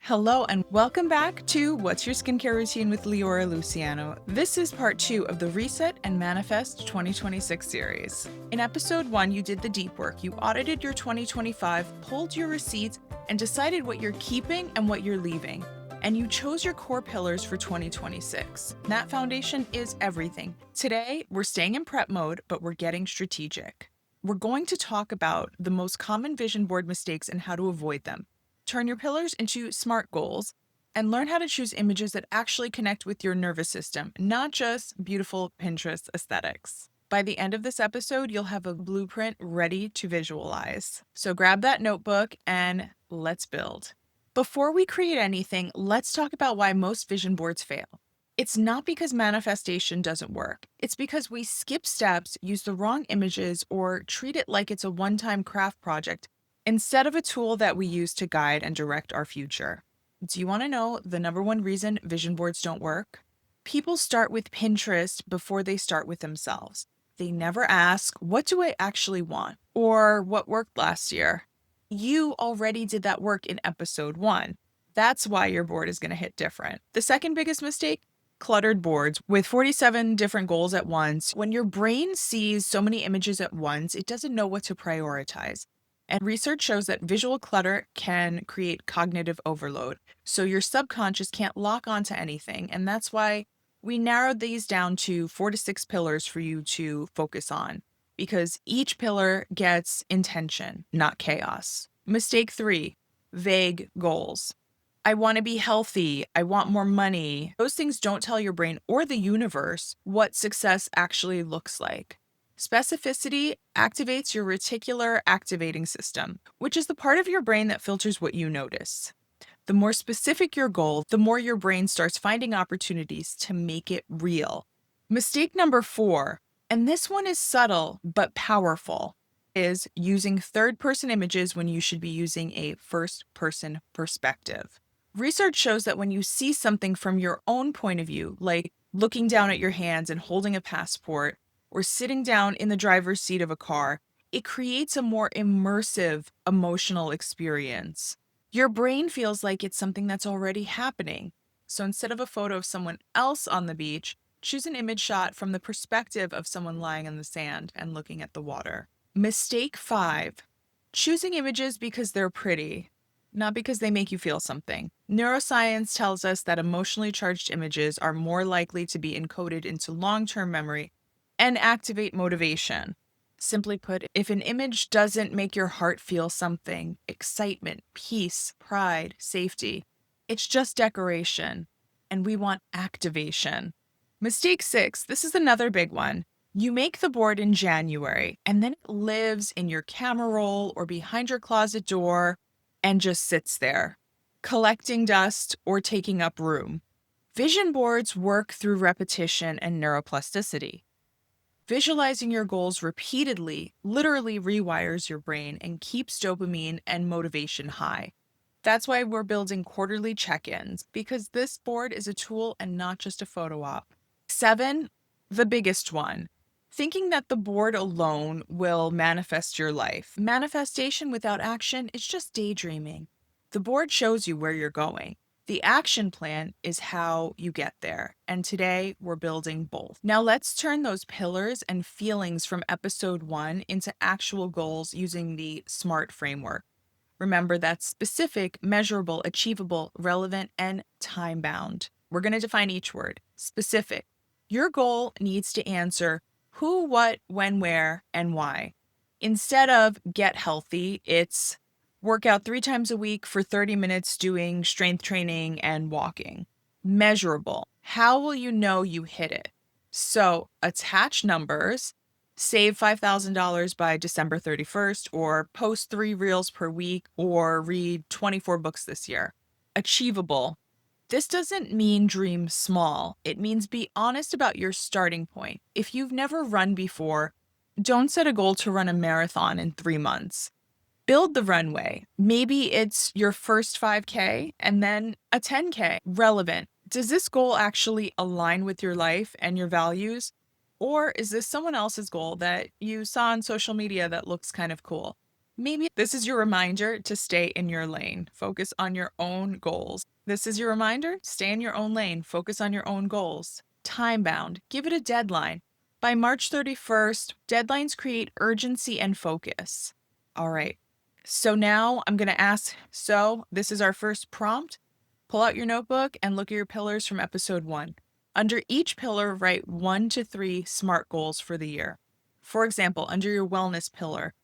Hello and welcome back to What's Your Skincare Routine with Leora Luciano. This is part 2 of the Reset and Manifest 2026 series. In episode 1, you did the deep work. You audited your 2025, pulled your receipts, and decided what you're keeping and what you're leaving. And you chose your core pillars for 2026. That foundation is everything. Today, we're staying in prep mode, but we're getting strategic. We're going to talk about the most common vision board mistakes and how to avoid them. Turn your pillars into SMART goals, and learn how to choose images that actually connect with your nervous system, not just beautiful Pinterest aesthetics. By the end of this episode, you'll have a blueprint ready to visualize. So grab that notebook and let's build. Before we create anything, let's talk about why most vision boards fail. It's not because manifestation doesn't work. It's because we skip steps, use the wrong images, or treat it like it's a one-time craft project instead of a tool that we use to guide and direct our future. Do you want to know the number one reason vision boards don't work? People start with Pinterest before they start with themselves. They never ask, what do I actually want? Or what worked last year? You already did that work in episode 1. That's why your board is going to hit different. The second biggest mistake, cluttered boards with 47 different goals at once. When your brain sees so many images at once, it doesn't know what to prioritize. And research shows that visual clutter can create cognitive overload. So your subconscious can't lock onto anything. And that's why we narrowed these down to 4 to 6 pillars for you to focus on, because each pillar gets intention, not chaos. Mistake 3, vague goals. I want to be healthy. I want more money. Those things don't tell your brain or the universe what success actually looks like. Specificity activates your reticular activating system, which is the part of your brain that filters what you notice. The more specific your goal, the more your brain starts finding opportunities to make it real. Mistake number 4, and this one is subtle but powerful, is using third-person images when you should be using a first-person perspective. Research shows that when you see something from your own point of view, like looking down at your hands and holding a passport, or sitting down in the driver's seat of a car, it creates a more immersive emotional experience. Your brain feels like it's something that's already happening. So instead of a photo of someone else on the beach, choose an image shot from the perspective of someone lying on the sand and looking at the water. Mistake 5, choosing images because they're pretty, not because they make you feel something. Neuroscience tells us that emotionally charged images are more likely to be encoded into long-term memory and activate motivation. Simply put, if an image doesn't make your heart feel something, excitement, peace, pride, safety, it's just decoration, and we want activation. Mistake 6, this is another big one. You make the board in January, and then it lives in your camera roll or behind your closet door and just sits there, collecting dust or taking up room. Vision boards work through repetition and neuroplasticity. Visualizing your goals repeatedly literally rewires your brain and keeps dopamine and motivation high. That's why we're building quarterly check-ins, because this board is a tool and not just a photo op. 7, the biggest one. Thinking that the board alone will manifest your life. Manifestation without action is just daydreaming. The board shows you where you're going. The action plan is how you get there, and today we're building both. Now let's turn those pillars and feelings from episode 1 into actual goals using the SMART framework. Remember, that's specific, measurable, achievable, relevant, and time-bound. We're going to define each word. Specific. Your goal needs to answer who, what, when, where, and why. Instead of get healthy, it's work out 3 times a week for 30 minutes doing strength training and walking. Measurable. How will you know you hit it? So attach numbers, save $5,000 by December 31st, or post 3 reels per week, or read 24 books this year. Achievable. This doesn't mean dream small. It means be honest about your starting point. If you've never run before, don't set a goal to run a marathon in 3 months. Build the runway. Maybe it's your first 5K and then a 10K. Relevant. Does this goal actually align with your life and your values? Or is this someone else's goal that you saw on social media that looks kind of cool? Maybe this is your reminder to stay in your lane, focus on your own goals. This is your reminder, stay in your own lane, focus on your own goals. Time bound, give it a deadline. By March 31st, deadlines create urgency and focus. All right. So now I'm going to ask, this is our first prompt. Pull out your notebook and look at your pillars from episode 1. Under each pillar, write 1 to 3 SMART goals for the year. For example, under your wellness pillar,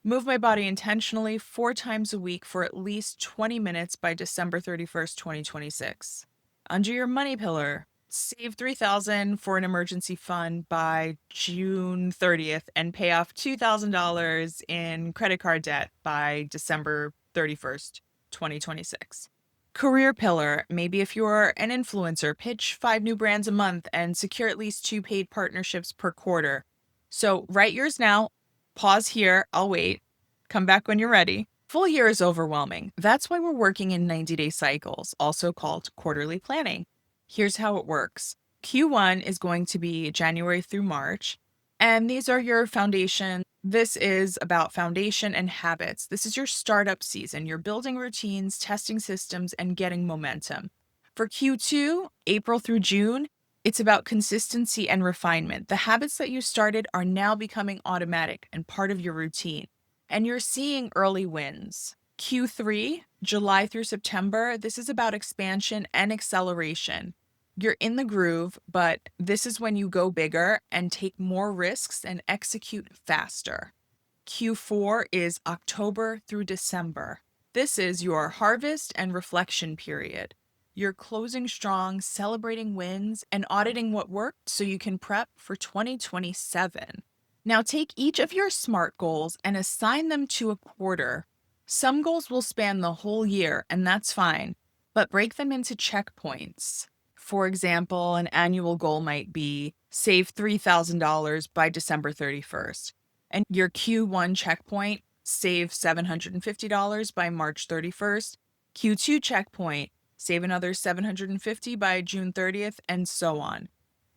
move my body intentionally 4 times a week for at least 20 minutes by December 31st, 2026. Under your money pillar, save $3,000 for an emergency fund by June 30th and pay off $2,000 in credit card debt by December 31st, 2026. Career pillar, maybe if you're an influencer, pitch 5 new brands a month and secure at least 2 paid partnerships per quarter. So write yours now, pause here, I'll wait, come back when you're ready. Full year is overwhelming. That's why we're working in 90-day cycles, also called quarterly planning. Here's how it works. Q1 is going to be January through March, and these are your foundation. This is about foundation and habits. This is your startup season. You're building routines, testing systems, and getting momentum. For Q2, April through June, it's about consistency and refinement. The habits that you started are now becoming automatic and part of your routine, and you're seeing early wins. Q3, July through September, this is about expansion and acceleration. You're in the groove, but this is when you go bigger and take more risks and execute faster. Q4 is October through December. This is your harvest and reflection period. You're closing strong, celebrating wins, and auditing what worked so you can prep for 2027. Now take each of your SMART goals and assign them to a quarter. Some goals will span the whole year, and that's fine, but break them into checkpoints. For example, an annual goal might be save $3,000 by December 31st. And your Q1 checkpoint, save $750 by March 31st. Q2 checkpoint, save another $750 by June 30th, and so on.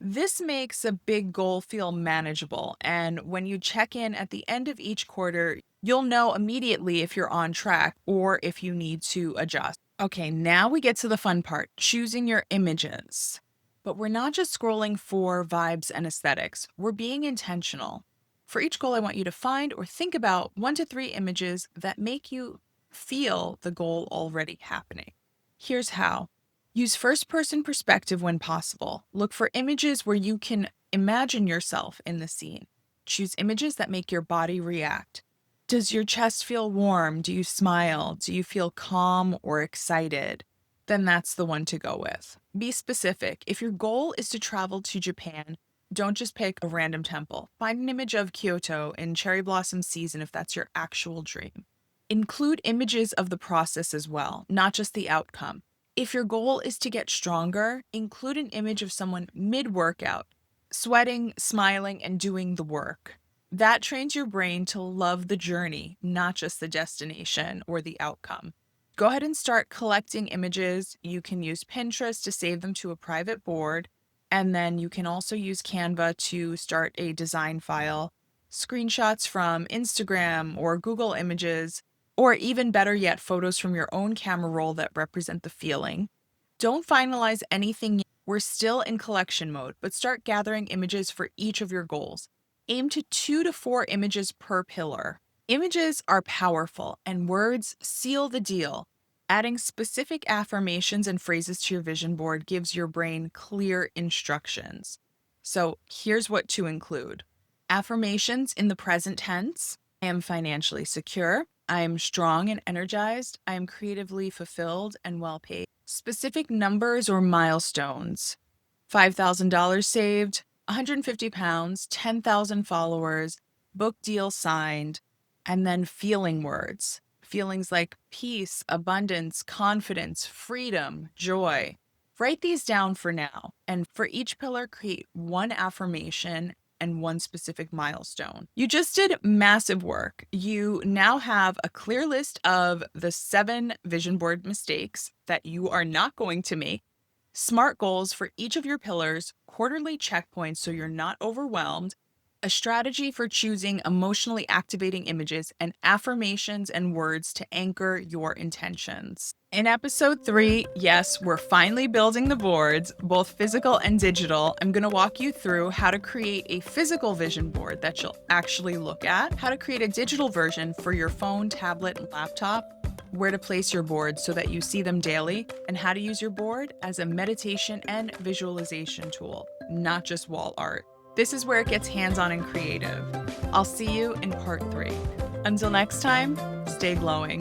This makes a big goal feel manageable, and when you check in at the end of each quarter, you'll know immediately if you're on track or if you need to adjust. Okay, now we get to the fun part, choosing your images. But we're not just scrolling for vibes and aesthetics, we're being intentional. For each goal, I want you to find or think about 1 to 3 images that make you feel the goal already happening. Here's how. Use first-person perspective when possible. Look for images where you can imagine yourself in the scene. Choose images that make your body react. Does your chest feel warm? Do you smile? Do you feel calm or excited? Then that's the one to go with. Be specific. If your goal is to travel to Japan, don't just pick a random temple. Find an image of Kyoto in cherry blossom season if that's your actual dream. Include images of the process as well, not just the outcome. If your goal is to get stronger, include an image of someone mid-workout, sweating, smiling, and doing the work. That trains your brain to love the journey, not just the destination or the outcome. Go ahead and start collecting images. You can use Pinterest to save them to a private board, and then you can also use Canva to start a design file, screenshots from Instagram or Google Images, or even better yet, photos from your own camera roll that represent the feeling. Don't finalize anything yet. We're still in collection mode, but start gathering images for each of your goals. Aim to 2 to 4 images per pillar. Images are powerful, and words seal the deal. Adding specific affirmations and phrases to your vision board gives your brain clear instructions. So here's what to include. Affirmations in the present tense. I am financially secure. I am strong and energized. I am creatively fulfilled and well paid. Specific numbers or milestones. $5,000 saved, 150 pounds, 10,000 followers, book deal signed, and then feeling words. Feelings like peace, abundance, confidence, freedom, joy. Write these down for now, and for each pillar, create one affirmation and one specific milestone. You just did massive work. You now have a clear list of the 7 vision board mistakes that you are not going to make, SMART goals for each of your pillars, quarterly checkpoints so you're not overwhelmed, a strategy for choosing emotionally activating images, and affirmations and words to anchor your intentions. In episode 3, yes, we're finally building the boards, both physical and digital. I'm going to walk you through how to create a physical vision board that you'll actually look at, how to create a digital version for your phone, tablet, and laptop, where to place your boards so that you see them daily, and how to use your board as a meditation and visualization tool, not just wall art. This is where it gets hands-on and creative. I'll see you in part 3. Until next time, stay glowing.